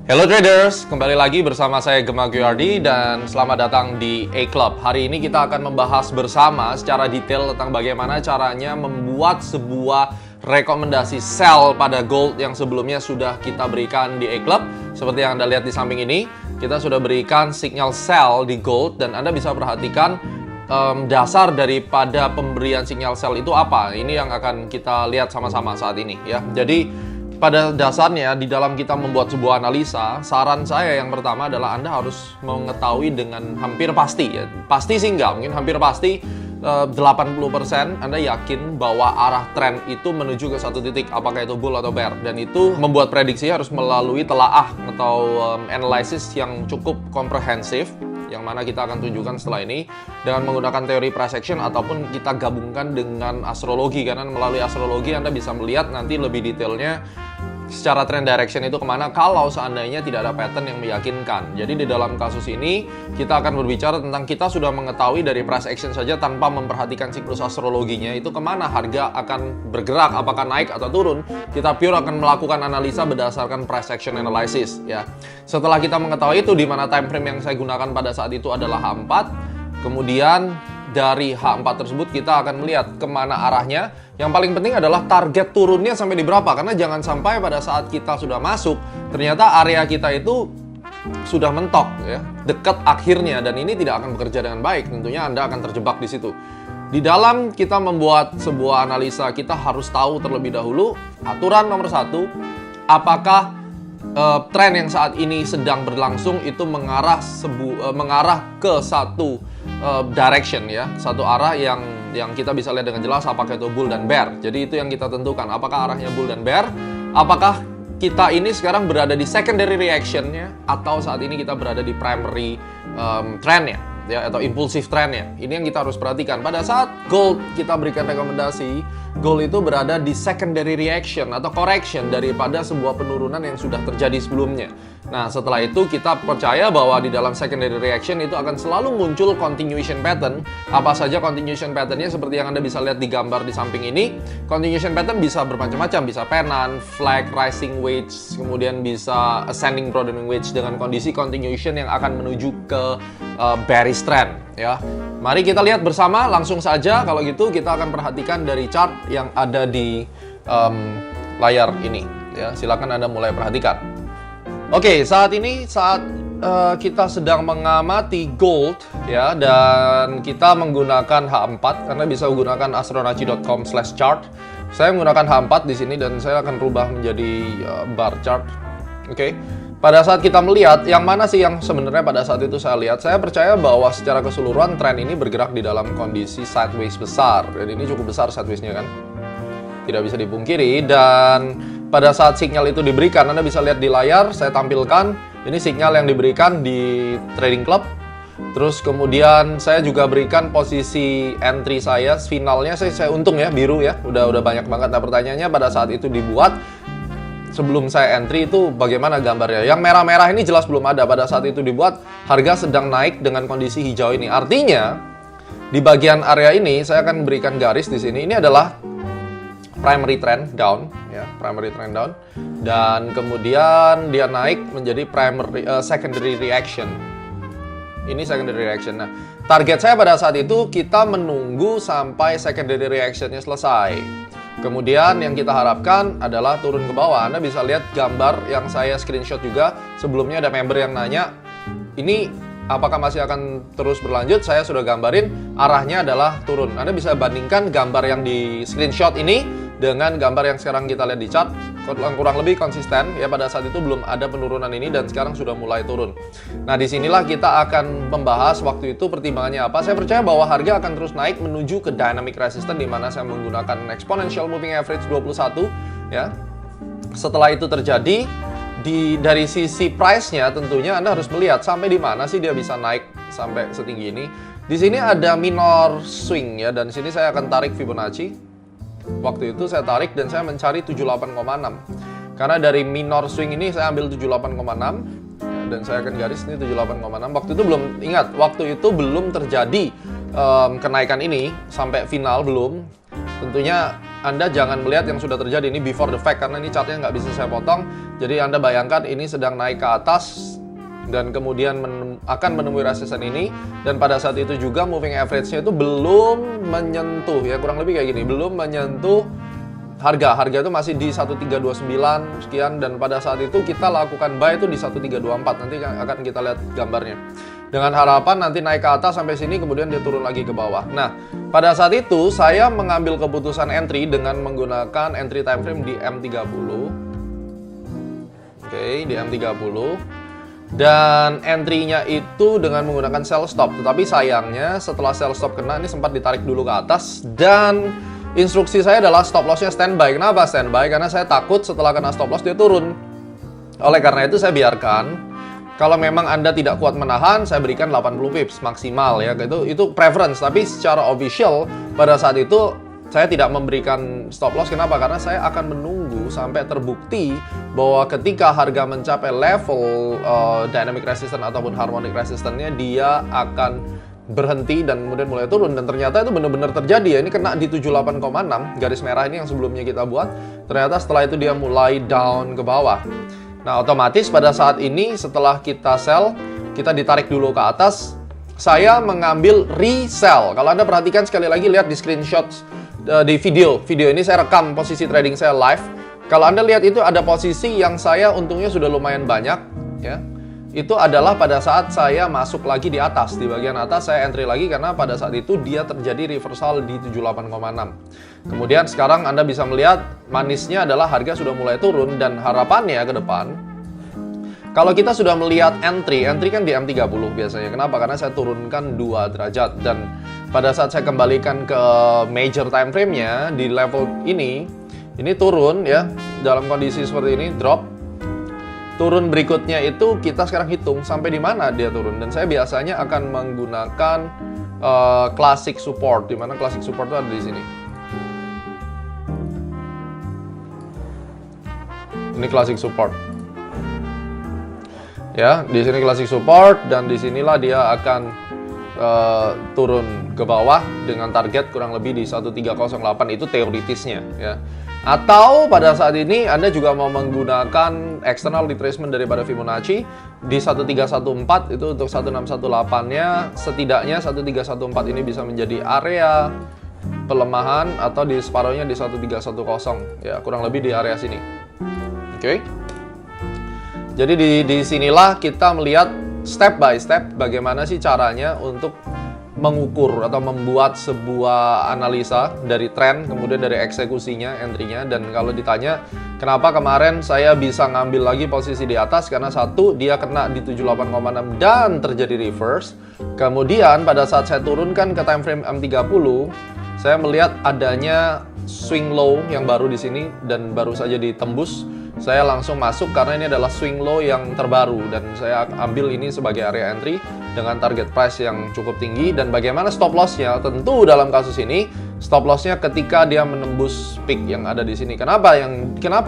Hello traders, kembali lagi bersama saya Gemma Gyardi dan selamat datang di A-Club. Hari ini kita akan membahas bersama secara detail tentang bagaimana caranya membuat sebuah rekomendasi sell pada gold yang sebelumnya sudah kita berikan di A-Club. Seperti yang Anda lihat di samping ini, kita sudah berikan signal sell di gold dan Anda bisa perhatikan dasar daripada pemberian signal sell itu apa. Ini yang akan kita lihat sama-sama saat ini ya. Jadi pada dasarnya, di dalam kita membuat sebuah analisa, saran saya yang pertama adalah Anda harus mengetahui dengan hampir pasti ya. Pasti sih enggak, mungkin hampir pasti 80% Anda yakin bahwa arah tren itu menuju ke satu titik, apakah itu bull atau bear. Dan itu membuat prediksi harus melalui telaah atau analysis yang cukup komprehensif, yang mana kita akan tunjukkan setelah ini dengan menggunakan teori price action ataupun kita gabungkan dengan astrologi, karena melalui astrologi Anda bisa melihat nanti lebih detailnya secara trend direction itu kemana kalau seandainya tidak ada pattern yang meyakinkan. Jadi di dalam kasus ini kita akan berbicara tentang kita sudah mengetahui dari price action saja tanpa memperhatikan siklus astrologinya itu kemana harga akan bergerak, apakah naik atau turun. Kita pure akan melakukan analisa berdasarkan price action analysis ya. Setelah kita mengetahui itu, di mana time frame yang saya gunakan pada saat itu adalah H4, kemudian dari H4 tersebut kita akan melihat kemana arahnya. Yang paling penting adalah target turunnya sampai di berapa, karena jangan sampai pada saat kita sudah masuk ternyata area kita itu sudah mentok ya, dekat akhirnya, dan ini tidak akan bekerja dengan baik. Tentunya Anda akan terjebak di situ. Di dalam kita membuat sebuah analisa, kita harus tahu terlebih dahulu aturan nomor satu, apakah tren yang saat ini sedang berlangsung itu mengarah ke satu direction ya, satu arah yang kita bisa lihat dengan jelas apakah itu bull dan bear. Jadi itu yang kita tentukan, apakah arahnya bull dan bear, apakah kita ini sekarang berada di secondary reactionnya atau saat ini kita berada di primary trendnya ya, atau impulsive trendnya. Ini yang kita harus perhatikan. Pada saat gold kita berikan rekomendasi, gold itu berada di secondary reaction atau correction daripada sebuah penurunan yang sudah terjadi sebelumnya. Nah, setelah itu kita percaya bahwa di dalam secondary reaction itu akan selalu muncul continuation pattern. Apa saja continuation patternnya? Seperti yang Anda bisa lihat di gambar di samping ini. Continuation pattern bisa bermacam-macam, bisa pennant, flag, rising wedge, kemudian bisa ascending broadening wedge dengan kondisi continuation yang akan menuju ke bearish trend ya. Mari kita lihat bersama langsung saja. Kalau gitu kita akan perhatikan dari chart yang ada di layar ini ya. Silakan Anda mulai perhatikan. Oke, saat ini kita sedang mengamati gold ya, dan kita menggunakan H4 karena bisa menggunakan astronaci.com/chart. Saya menggunakan H4 di sini dan saya akan rubah menjadi bar chart. Oke. Pada saat kita melihat yang mana sih yang sebenarnya pada saat itu saya lihat, saya percaya bahwa secara keseluruhan tren ini bergerak di dalam kondisi sideways besar. Dan ini cukup besar sideways-nya kan, tidak bisa dipungkiri. Dan pada saat signal itu diberikan, Anda bisa lihat di layar saya tampilkan, ini signal yang diberikan di trading club. Terus kemudian saya juga berikan posisi entry saya, finalnya saya untung ya, biru ya, udah banyak banget. Nah, pertanyaannya pada saat itu dibuat, sebelum saya entry itu bagaimana gambarnya? Yang merah-merah ini jelas belum ada. Pada saat itu dibuat, harga sedang naik dengan kondisi hijau ini. Artinya di bagian area ini saya akan berikan garis di sini. Ini adalah primary trend down ya, primary trend down, dan kemudian dia naik menjadi secondary reaction. Ini secondary reaction. Nah, target saya pada saat itu kita menunggu sampai secondary reactionnya selesai. Kemudian yang kita harapkan adalah turun ke bawah. Anda bisa lihat gambar yang saya screenshot juga. Sebelumnya ada member yang nanya, ini apakah masih akan terus berlanjut? Saya sudah gambarin, arahnya adalah turun. Anda bisa bandingkan gambar yang di screenshot ini dengan gambar yang sekarang kita lihat di chart. Kurang lebih konsisten ya, pada saat itu belum ada penurunan ini dan sekarang sudah mulai turun. Nah, disinilah kita akan membahas waktu itu pertimbangannya apa. Saya percaya bahwa harga akan terus naik menuju ke dynamic resistance, di mana saya menggunakan exponential moving average 21 ya. Setelah itu terjadi, dari sisi price-nya tentunya Anda harus melihat sampai di mana sih dia bisa naik sampai setinggi ini. Di sini ada minor swing ya, dan di sini saya akan tarik Fibonacci. Waktu itu saya tarik dan saya mencari 78,6. Karena dari minor swing ini saya ambil 78,6 ya, dan saya akan garis ini 78,6. Waktu itu belum, ingat, waktu itu belum terjadi kenaikan ini sampai final, belum. Tentunya Anda jangan melihat yang sudah terjadi, ini before the fact, karena ini chartnya nggak bisa saya potong. Jadi Anda bayangkan ini sedang naik ke atas, dan kemudian akan menemui resisten ini, dan pada saat itu juga moving average-nya itu belum menyentuh, ya kurang lebih kayak gini, belum menyentuh harga itu masih di 1329 sekian, dan pada saat itu kita lakukan buy itu di 1324. Nanti akan kita lihat gambarnya, dengan harapan nanti naik ke atas sampai sini, kemudian dia turun lagi ke bawah. Nah, pada saat itu saya mengambil keputusan entry dengan menggunakan entry time frame di M30. Oke, di M30. Dan entry-nya itu dengan menggunakan sell stop. Tetapi sayangnya setelah sell stop kena, ini sempat ditarik dulu ke atas, dan instruksi saya adalah stop loss-nya standby. Kenapa standby? Karena saya takut setelah kena stop loss dia turun. Oleh karena itu saya biarkan. Kalau memang Anda tidak kuat menahan, saya berikan 80 pips maksimal ya. Itu preference, tapi secara official pada saat itu saya tidak memberikan stop loss. Kenapa? Karena saya akan menunggu sampai terbukti bahwa ketika harga mencapai level dynamic resistance ataupun harmonic resistance-nya, dia akan berhenti dan kemudian mulai turun. Dan ternyata itu benar-benar terjadi ya. Ini kena di 78,6, garis merah ini yang sebelumnya kita buat. Ternyata setelah itu dia mulai down ke bawah. Nah, otomatis pada saat ini setelah kita sell, kita ditarik dulu ke atas, saya mengambil resell. Kalau Anda perhatikan sekali lagi, lihat di screenshot di video ini saya rekam posisi trading saya live. Kalau Anda lihat itu ada posisi yang saya untungnya sudah lumayan banyak ya. Itu adalah pada saat saya masuk lagi di atas, di bagian atas saya entry lagi karena pada saat itu dia terjadi reversal di 78,6. Kemudian sekarang Anda bisa melihat manisnya adalah harga sudah mulai turun, dan harapannya ke depan kalau kita sudah melihat entry kan di M30 biasanya. Kenapa? Karena saya turunkan 2 derajat, dan pada saat saya kembalikan ke major time frame-nya di level ini turun ya, dalam kondisi seperti ini, drop. Turun berikutnya itu kita sekarang hitung sampai di mana dia turun, dan saya biasanya akan menggunakan classic support, di mana classic support itu ada di sini. Ini classic support. Ya, di sini classic support, dan disinilah dia akan turun ke bawah dengan target kurang lebih di 1308. Itu teoritisnya ya. Atau pada saat ini Anda juga mau menggunakan external retracement daripada Fibonacci di 1314, itu untuk 1618-nya, setidaknya 1314 ini bisa menjadi area pelemahan, atau di separuhnya di 1310 ya, kurang lebih di area sini. Oke. Jadi di sinilah kita melihat step by step bagaimana sih caranya untuk mengukur atau membuat sebuah analisa dari tren, kemudian dari eksekusinya, entry-nya. Dan kalau ditanya kenapa kemarin saya bisa ngambil lagi posisi di atas, karena satu, dia kena di 78,6 dan terjadi reverse. Kemudian pada saat saya turunkan ke time frame M30, saya melihat adanya swing low yang baru di sini dan baru saja ditembus. Saya langsung masuk karena ini adalah swing low yang terbaru, dan saya ambil ini sebagai area entry dengan target price yang cukup tinggi. Dan bagaimana stop loss-nya? Tentu dalam kasus ini stop loss-nya ketika dia menembus peak yang ada di sini. Kenapa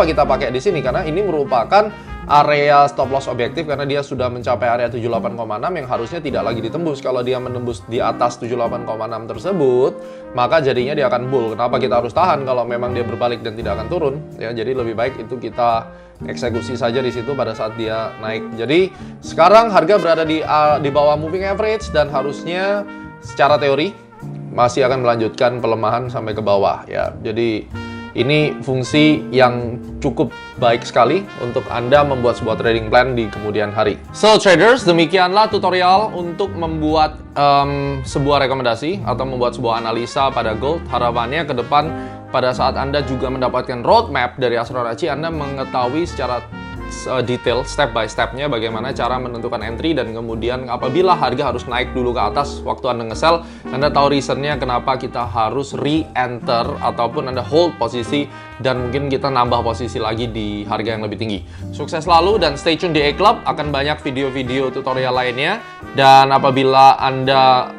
kita pakai di sini? Karena ini merupakan area stop loss objektif, karena dia sudah mencapai area 78,6 yang harusnya tidak lagi ditembus. Kalau dia menembus di atas 78,6 tersebut, maka jadinya dia akan bull. Kenapa kita harus tahan kalau memang dia berbalik dan tidak akan turun? Ya, jadi lebih baik itu kita eksekusi saja di situ pada saat dia naik. Jadi sekarang harga berada di bawah moving average, dan harusnya secara teori masih akan melanjutkan pelemahan sampai ke bawah ya. Jadi ini fungsi yang cukup baik sekali untuk Anda membuat sebuah trading plan di kemudian hari. So traders, demikianlah tutorial untuk membuat sebuah rekomendasi atau membuat sebuah analisa pada gold. Harapannya ke depan pada saat Anda juga mendapatkan roadmap dari Astronaci, Anda mengetahui secara detail step by stepnya bagaimana cara menentukan entry, dan kemudian apabila harga harus naik dulu ke atas waktu Anda nge-sell, Anda tahu reasonnya kenapa kita harus re-enter ataupun Anda hold posisi, dan mungkin kita nambah posisi lagi di harga yang lebih tinggi. Sukses selalu dan stay tune di A-Club, akan banyak video-video tutorial lainnya. Dan apabila Anda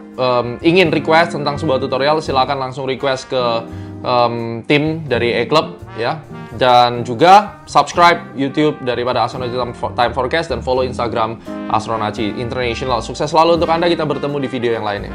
ingin request tentang sebuah tutorial, silakan langsung request ke tim dari A-Club ya. Dan juga subscribe YouTube daripada Astronaci Time Forecast, dan follow Instagram Astronaci International. Sukses selalu untuk Anda, kita bertemu di video yang lainnya.